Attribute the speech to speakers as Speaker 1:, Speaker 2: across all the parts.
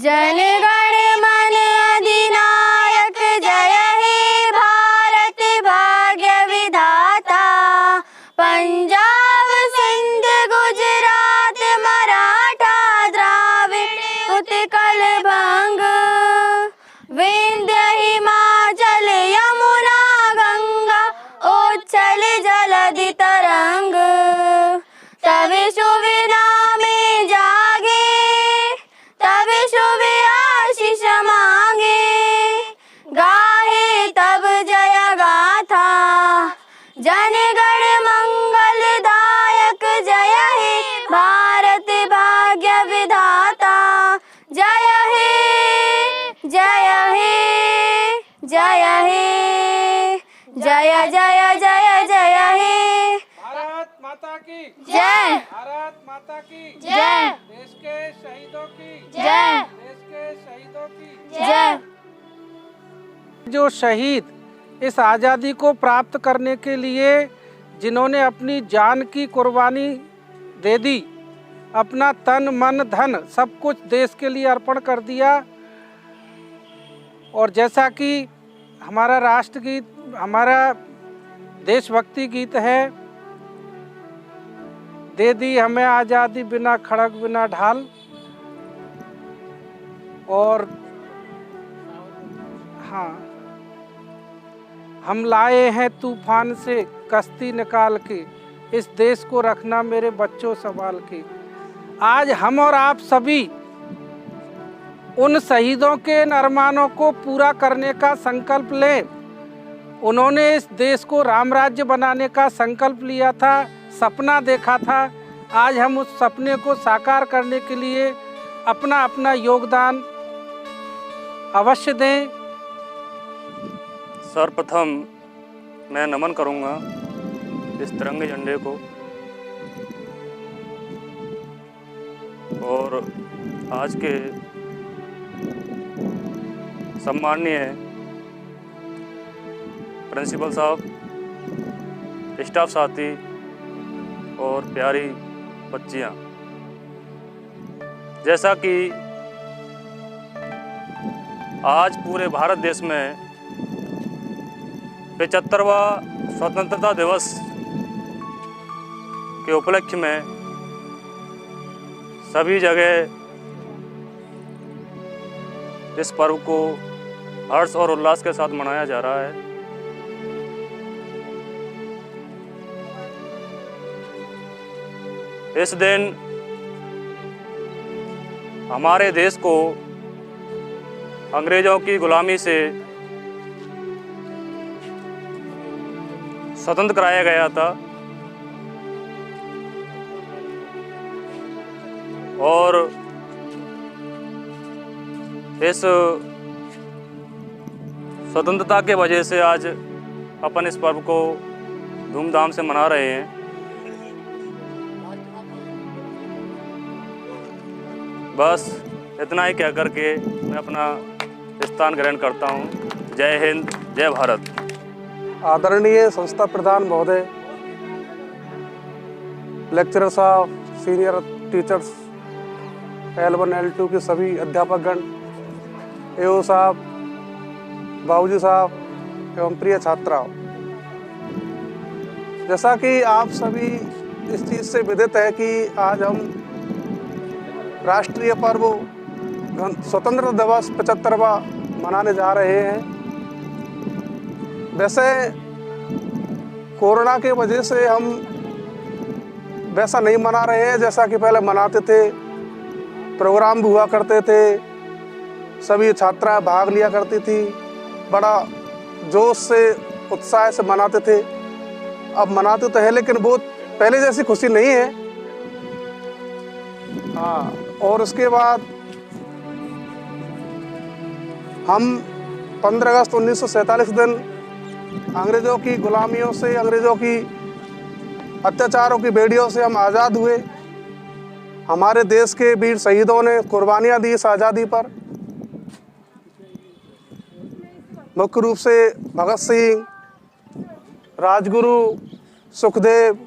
Speaker 1: जनगण मन अधिनायक जय हे भारत भाग्य विधाता। पंजाब सिंध गुजरात मराठा द्राविड़ उत्कल बंग, विंध्य हिमाचल यमुना गंगा उच्छल जलधि तरंग। तब शुभ नामे जागे, तब शुभ आशीष मांगे, गाहे तब जय गाथा। जनगण मंगलदायक जय हे भारत भाग्य विधाता। जय हे जय हे जय हे जय जय जय जय हे।
Speaker 2: भारत माता की
Speaker 1: जय,
Speaker 2: भारत माता की
Speaker 1: जय,
Speaker 2: देश के शहीदों की
Speaker 1: जय,
Speaker 2: देश के शहीदों की
Speaker 1: जय।
Speaker 2: जो शहीद इस आज़ादी को प्राप्त करने के लिए जिन्होंने अपनी जान की कुर्बानी दे दी, अपना तन मन धन सब कुछ देश के लिए अर्पण कर दिया। और जैसा कि हमारा राष्ट्रगीत, हमारा देशभक्ति गीत है, दे दी हमें आज़ादी बिना खड़ग बिना ढाल। और हाँ, हम लाए हैं तूफान से कश्ती निकाल के, इस देश को रखना मेरे बच्चों संभाल के। आज हम और आप सभी उन शहीदों के अरमानों को पूरा करने का संकल्प लें। उन्होंने इस देश को राम राज्य बनाने का संकल्प लिया था, सपना देखा था। आज हम उस सपने को साकार करने के लिए अपना अपना योगदान अवश्य दें।
Speaker 3: सर्वप्रथम मैं नमन करूंगा इस तिरंगे झंडे को, और आज के सम्माननीय प्रिंसिपल साहब, स्टाफ साथी और प्यारी बच्चियां, जैसा कि आज पूरे भारत देश में 75वां स्वतंत्रता दिवस के उपलक्ष्य में सभी जगह इस पर्व को हर्ष और उल्लास के साथ मनाया जा रहा है। इस दिन हमारे देश को अंग्रेजों की गुलामी से स्वतंत्र कराया गया था, और इस स्वतंत्रता के वजह से आज अपन इस पर्व को धूमधाम से मना रहे हैं। बस इतना ही कह करके मैं अपना स्थान ग्रहण करता हूँ। जय हिंद, जय भारत।
Speaker 4: आदरणीय संस्था प्रधान महोदय, लेक्चरर साहब, सीनियर टीचर्स, L1 L2 के सभी अध्यापकगण, एओ साहब, बाबूजी साहब एवं प्रिय छात्राओं, जैसा कि आप सभी इस चीज़ से विदित है कि आज हम राष्ट्रीय पर्व स्वतंत्रता दिवस 75वां मनाने जा रहे हैं। वैसे कोरोना के वजह से हम वैसा नहीं मना रहे हैं जैसा कि पहले मनाते थे। प्रोग्राम भी हुआ करते थे, सभी छात्राएं भाग लिया करती थी, बड़ा जोश से उत्साह से मनाते थे। अब मनाते तो है लेकिन वो पहले जैसी खुशी नहीं है। हाँ, और उसके बाद हम 15 अगस्त 1947 दिन अंग्रेज़ों की गुलामियों से, अंग्रेज़ों की अत्याचारों की बेड़ियों से हम आज़ाद हुए। हमारे देश के वीर शहीदों ने कुर्बानियाँ दी इस आज़ादी पर। मुख्य रूप से भगत सिंह, राजगुरु, सुखदेव,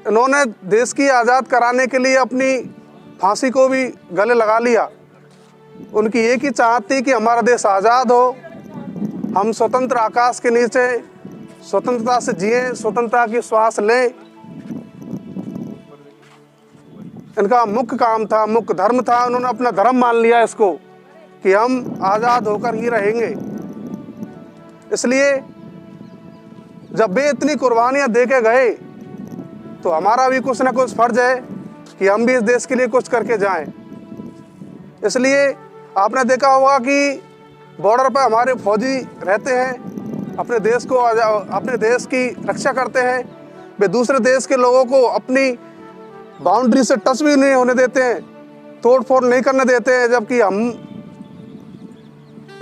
Speaker 4: इन्होंने देश की आज़ाद कराने के लिए अपनी फांसी को भी गले लगा लिया। उनकी एक ही चाहत थी कि हमारा देश आज़ाद हो, हम स्वतंत्र आकाश के नीचे स्वतंत्रता से जिए, स्वतंत्रता की श्वास लें। इनका मुख्य काम था, मुख्य धर्म था। उन्होंने अपना धर्म मान लिया इसको कि हम आज़ाद होकर ही रहेंगे। इसलिए जब वे इतनी कुर्बानियाँ दे के गए तो हमारा भी कुछ ना कुछ फर्ज है कि हम भी इस देश के लिए कुछ करके जाएं। इसलिए आपने देखा होगा कि बॉर्डर पर हमारे फौजी रहते हैं, अपने देश की रक्षा करते हैं। वे दूसरे देश के लोगों को अपनी बाउंड्री से टच भी नहीं होने देते हैं, तोड़ फोड़ नहीं करने देते हैं। जबकि हम,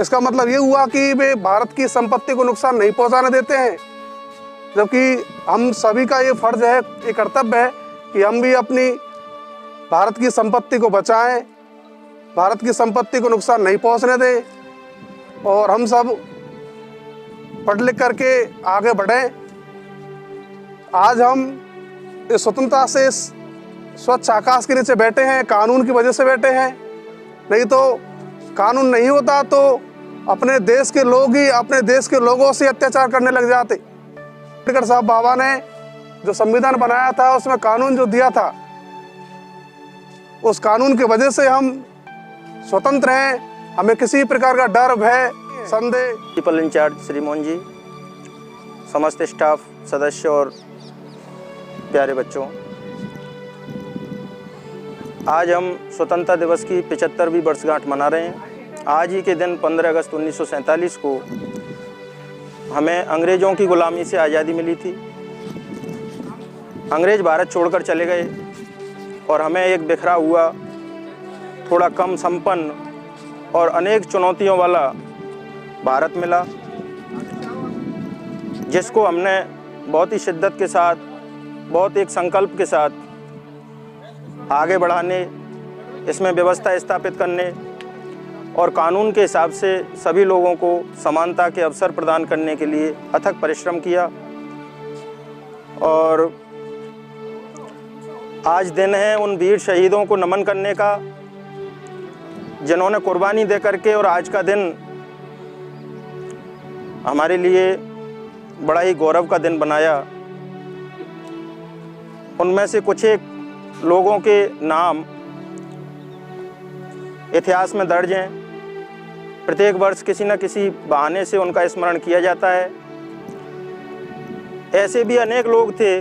Speaker 4: इसका मतलब ये हुआ कि वे भारत की संपत्ति को नुकसान नहीं पहुंचाने देते हैं। जबकि हम सभी का ये फर्ज है, ये कर्तव्य है कि हम भी अपनी भारत की संपत्ति को बचाएं, भारत की संपत्ति को नुकसान नहीं पहुंचने दें और हम सब पढ़ लिख करके आगे बढ़ें। आज हम इस स्वतंत्रता से इस स्वच्छ आकाश के नीचे बैठे हैं, कानून की वजह से बैठे हैं। नहीं तो कानून नहीं होता तो अपने देश के लोग ही अपने देश के लोगों से अत्याचार करने लग जाते। अम्बेडकर साहब बाबा ने जो संविधान बनाया था, उसमें कानून जो दिया था, उस कानून की वजह से हम स्वतंत्र हैं। हमें किसी प्रकार का डर, भय, संदेह।
Speaker 5: प्रिंसिपल इंचार्ज श्री मोहन जी, समस्त स्टाफ सदस्य और प्यारे बच्चों, आज हम स्वतंत्रता दिवस की 75वीं वर्षगांठ मना रहे हैं। आज ही के दिन 15 अगस्त 1947 को हमें अंग्रेज़ों की गुलामी से आज़ादी मिली थी। अंग्रेज़ भारत छोड़कर चले गए और हमें एक बिखरा हुआ, थोड़ा कम संपन्न और अनेक चुनौतियों वाला भारत मिला, जिसको हमने बहुत ही शिद्दत के साथ, बहुत एक संकल्प के साथ आगे बढ़ाने, इसमें व्यवस्था स्थापित करने और कानून के हिसाब से सभी लोगों को समानता के अवसर प्रदान करने के लिए अथक परिश्रम किया। और आज दिन है उन वीर शहीदों को नमन करने का, जिन्होंने कुर्बानी दे करके और आज का दिन हमारे लिए बड़ा ही गौरव का दिन बनाया। उनमें से कुछ एक लोगों के नाम इतिहास में दर्ज हैं। प्रत्येक वर्ष किसी न किसी बहाने से उनका स्मरण किया जाता है। ऐसे भी अनेक लोग थे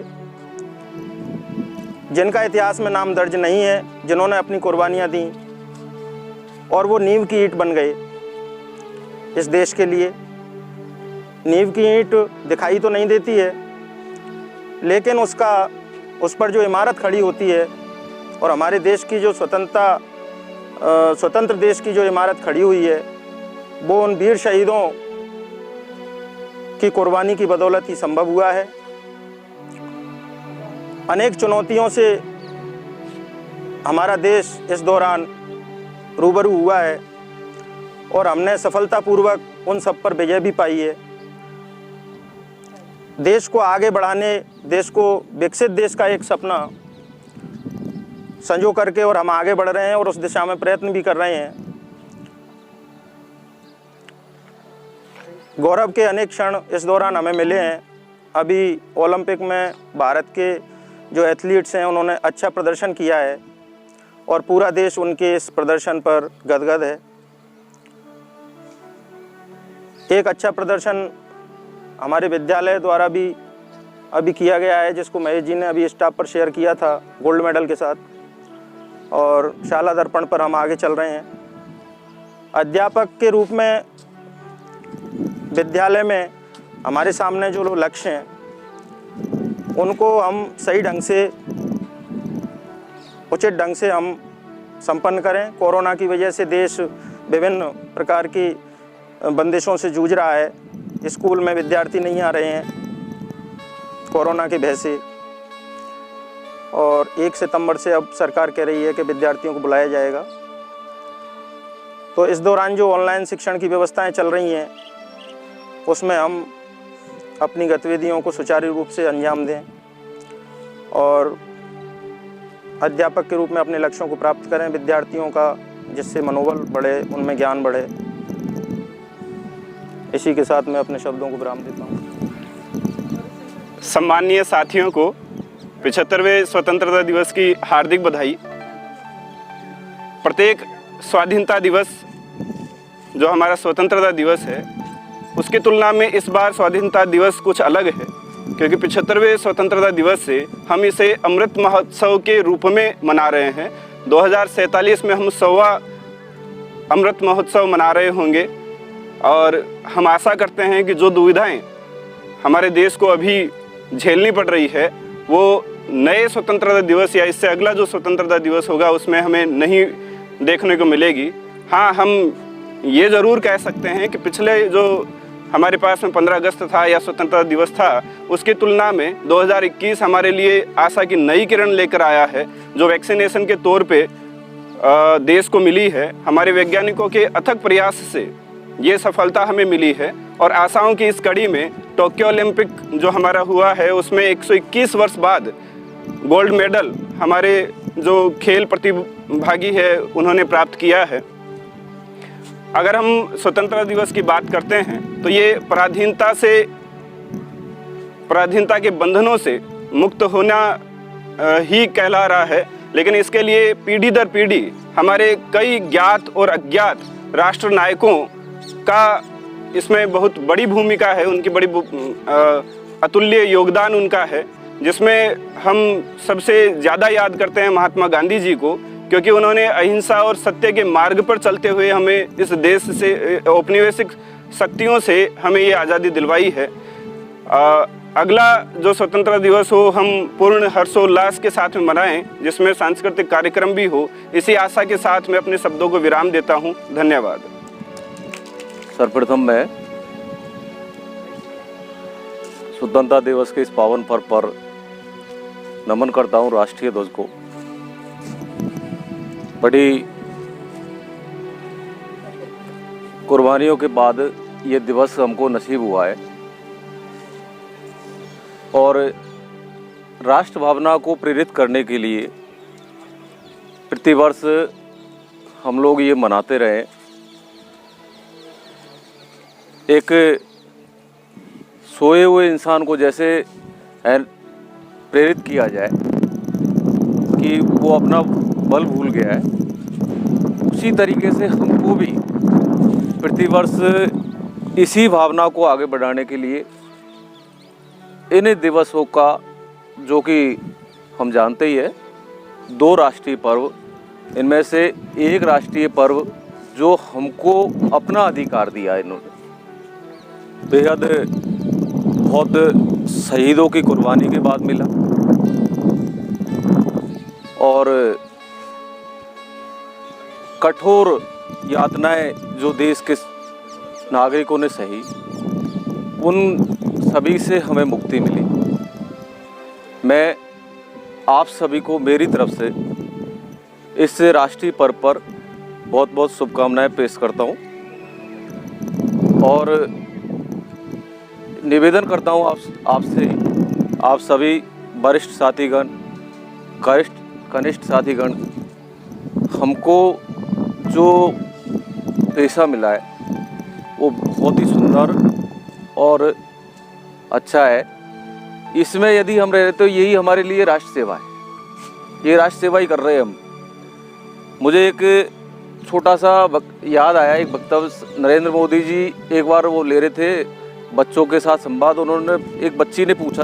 Speaker 5: जिनका इतिहास में नाम दर्ज नहीं है, जिन्होंने अपनी कुर्बानियाँ दी और वो नींव की ईंट बन गए इस देश के लिए। नींव की ईंट दिखाई तो नहीं देती है, लेकिन उस पर जो इमारत खड़ी होती है और हमारे देश की जो स्वतंत्र देश की जो इमारत खड़ी हुई है, वो उन वीर शहीदों की कुर्बानी की बदौलत ही संभव हुआ है। अनेक चुनौतियों से हमारा देश इस दौरान रूबरू हुआ है और हमने सफलतापूर्वक उन सब पर विजय भी पाई है। देश को आगे बढ़ाने, देश को विकसित देश का एक सपना संजो करके और हम आगे बढ़ रहे हैं और उस दिशा में प्रयत्न भी कर रहे हैं। गौरव के अनेक क्षण इस दौरान हमें मिले हैं। अभी ओलंपिक में भारत के जो एथलीट्स हैं, उन्होंने अच्छा प्रदर्शन किया है और पूरा देश उनके इस प्रदर्शन पर गदगद है। एक अच्छा प्रदर्शन हमारे विद्यालय द्वारा भी अभी किया गया है, जिसको महेश जी ने अभी स्टाफ पर शेयर किया था गोल्ड मेडल के साथ, और शाला दर्पण पर हम आगे चल रहे हैं। अध्यापक के रूप में विद्यालय में हमारे सामने जो लक्ष्य हैं, उनको हम सही ढंग से, उचित ढंग से हम संपन्न करें। कोरोना की वजह से देश विभिन्न प्रकार की बंदिशों से जूझ रहा है। स्कूल में विद्यार्थी नहीं आ रहे हैं कोरोना के भय से, और 1 सितंबर से अब सरकार कह रही है कि विद्यार्थियों को बुलाया जाएगा। तो इस दौरान जो ऑनलाइन शिक्षण की व्यवस्थाएं चल रही हैं, उसमें हम अपनी गतिविधियों को सुचारू रूप से अंजाम दें और अध्यापक के रूप में अपने लक्ष्यों को प्राप्त करें विद्यार्थियों का, जिससे मनोबल बढ़े, उनमें ज्ञान बढ़े। इसी के साथ मैं अपने शब्दों को विराम देता हूँ।
Speaker 6: सम्माननीय साथियों को 75वें स्वतंत्रता दिवस की हार्दिक बधाई। प्रत्येक स्वाधीनता दिवस जो हमारा स्वतंत्रता दिवस है, उसकी तुलना में इस बार स्वाधीनता दिवस कुछ अलग है, क्योंकि 75वें स्वतंत्रता दिवस से हम इसे अमृत महोत्सव के रूप में मना रहे हैं। 2047 में हम 100वां अमृत महोत्सव मना रहे होंगे और हम आशा करते हैं कि जो दुविधाएं हमारे देश को अभी झेलनी पड़ रही है, वो नए स्वतंत्रता दिवस या इससे अगला जो स्वतंत्रता दिवस होगा उसमें हमें नहीं देखने को मिलेगी। हाँ, हम ये ज़रूर कह सकते हैं कि पिछले जो हमारे पास में 15 अगस्त था या स्वतंत्रता दिवस था, उसकी तुलना में 2021 हमारे लिए आशा की नई किरण लेकर आया है, जो वैक्सीनेशन के तौर पे देश को मिली है। हमारे वैज्ञानिकों के अथक प्रयास से ये सफलता हमें मिली है और आशाओं की इस कड़ी में टोक्यो ओलंपिक जो हमारा हुआ है, उसमें 121 वर्ष बाद गोल्ड मेडल हमारे जो खेल प्रतिभागी है उन्होंने प्राप्त किया है। अगर हम स्वतंत्रता दिवस की बात करते हैं तो ये पराधीनता के बंधनों से मुक्त होना ही कहला रहा है, लेकिन इसके लिए पीढ़ी दर पीढ़ी हमारे कई ज्ञात और अज्ञात राष्ट्र नायकों का इसमें बहुत बड़ी भूमिका है, उनकी बड़ी अतुल्य योगदान उनका है, जिसमें हम सबसे ज़्यादा याद करते हैं महात्मा गांधी जी को, क्योंकि उन्होंने अहिंसा और सत्य के मार्ग पर चलते हुए हमें इस देश से औपनिवेशिक शक्तियों से हमें ये आज़ादी दिलवाई है। अगला जो स्वतंत्रता दिवस हो हम पूर्ण हर्षोल्लास के साथ में मनाएं, जिसमें सांस्कृतिक कार्यक्रम भी हो। इसी आशा के साथ मैं अपने शब्दों को विराम देता हूं। धन्यवाद।
Speaker 7: सर्वप्रथम मैं स्वतंत्रता दिवस के इस पावन पर्व पर नमन करता हूं राष्ट्रीय ध्वज को। बड़ी कुर्बानियों के बाद ये दिवस हमको नसीब हुआ है और राष्ट्र भावना को प्रेरित करने के लिए प्रतिवर्ष हम लोग ये मनाते रहे। एक सोए हुए इंसान को जैसे प्रेरित किया जाए कि वो अपना बल भूल गया है, उसी तरीके से हमको भी प्रतिवर्ष इसी भावना को आगे बढ़ाने के लिए इन दिवसों का, जो कि हम जानते ही है 2 राष्ट्रीय पर्व, इनमें से एक राष्ट्रीय पर्व जो हमको अपना अधिकार दिया है इन्होंने, बेहद बहुत शहीदों की कुर्बानी के बाद मिला और कठोर यातनाएं जो देश के नागरिकों ने सही, उन सभी से हमें मुक्ति मिली। मैं आप सभी को मेरी तरफ से इस राष्ट्रीय पर्व पर बहुत बहुत शुभकामनाएं पेश करता हूं और निवेदन करता हूं आपसे, आप सभी वरिष्ठ साथीगण, कनिष्ठ साथीगण, हमको जो पेशा मिला है वो बहुत ही सुंदर और अच्छा है। इसमें यदि हम रह रहे तो यही हमारे लिए राष्ट्र सेवा है, ये राष्ट्र सेवा ही कर रहे हैं हम। मुझे एक छोटा सा याद आया, एक वक्तव्य नरेंद्र मोदी जी एक बार वो ले रहे थे बच्चों के साथ संवाद। उन्होंने, एक बच्ची ने पूछा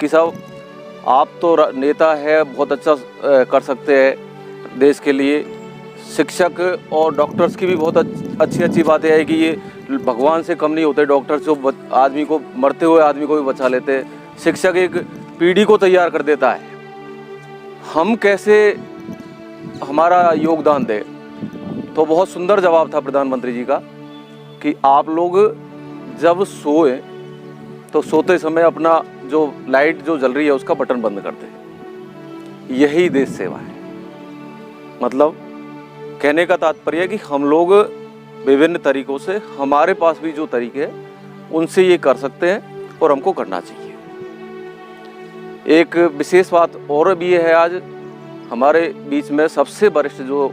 Speaker 7: कि साहब आप तो नेता है, बहुत अच्छा कर सकते हैं देश के लिए, शिक्षक और डॉक्टर्स की भी बहुत अच्छी बातें है कि ये भगवान से कम नहीं होते, डॉक्टर्स जो आदमी को, मरते हुए आदमी को भी बचा लेते हैं, शिक्षक एक पीढ़ी को तैयार कर देता है, हम कैसे हमारा योगदान दें। तो बहुत सुंदर जवाब था प्रधानमंत्री जी का कि आप लोग जब सोए तो सोते समय अपना जो लाइट जो जल रही है उसका बटन बंद कर दें। यही देश सेवा है। मतलब कहने का तात्पर्य है कि हम लोग विभिन्न तरीकों से, हमारे पास भी जो तरीके हैं उनसे ये कर सकते हैं और हमको करना चाहिए। एक विशेष बात और भी है आज हमारे बीच में सबसे वरिष्ठ जो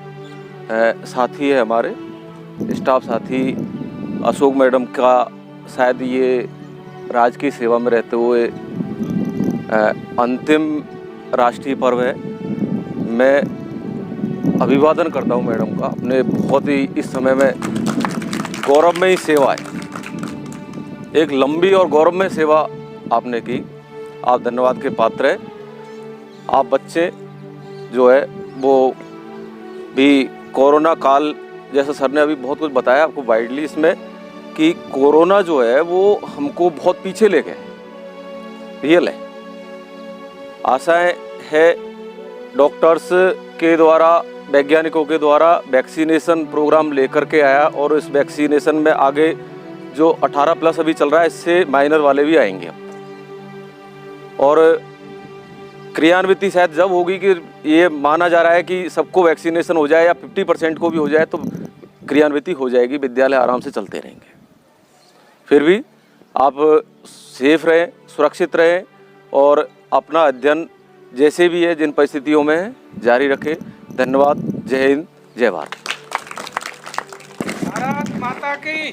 Speaker 7: साथी है, हमारे स्टाफ साथी अशोक मैडम का शायद ये राजकीय सेवा में रहते हुए अंतिम राष्ट्रीय पर्व है। मैं अभिवादन करता हूँ मैडम का। अपने बहुत ही इस समय में गौरवमयी सेवा है, एक लंबी और गौरवमय सेवा आपने की। आप धन्यवाद के पात्र हैं। आप बच्चे जो है वो भी कोरोना काल, जैसा सर ने अभी बहुत कुछ बताया आपको वाइडली इसमें, कि कोरोना जो है वो हमको बहुत पीछे ले गए, रियल है। आशाएं है डॉक्टर्स के द्वारा, वैज्ञानिकों के द्वारा वैक्सीनेशन प्रोग्राम लेकर के आया, और इस वैक्सीनेशन में आगे जो 18+ अभी चल रहा है, इससे माइनर वाले भी आएंगे। और क्रियान्विति शायद जब होगी कि ये माना जा रहा है कि सबको वैक्सीनेशन हो जाए या 50% को भी हो जाए तो क्रियान्विति हो जाएगी, विद्यालय आराम से चलते रहेंगे। फिर भी आप सेफ रहें, सुरक्षित रहें और अपना अध्ययन जैसे भी है, जिन परिस्थितियों में है, जारी रखें। धन्यवाद। जय हिंद, जय भारत।
Speaker 2: भारत माता की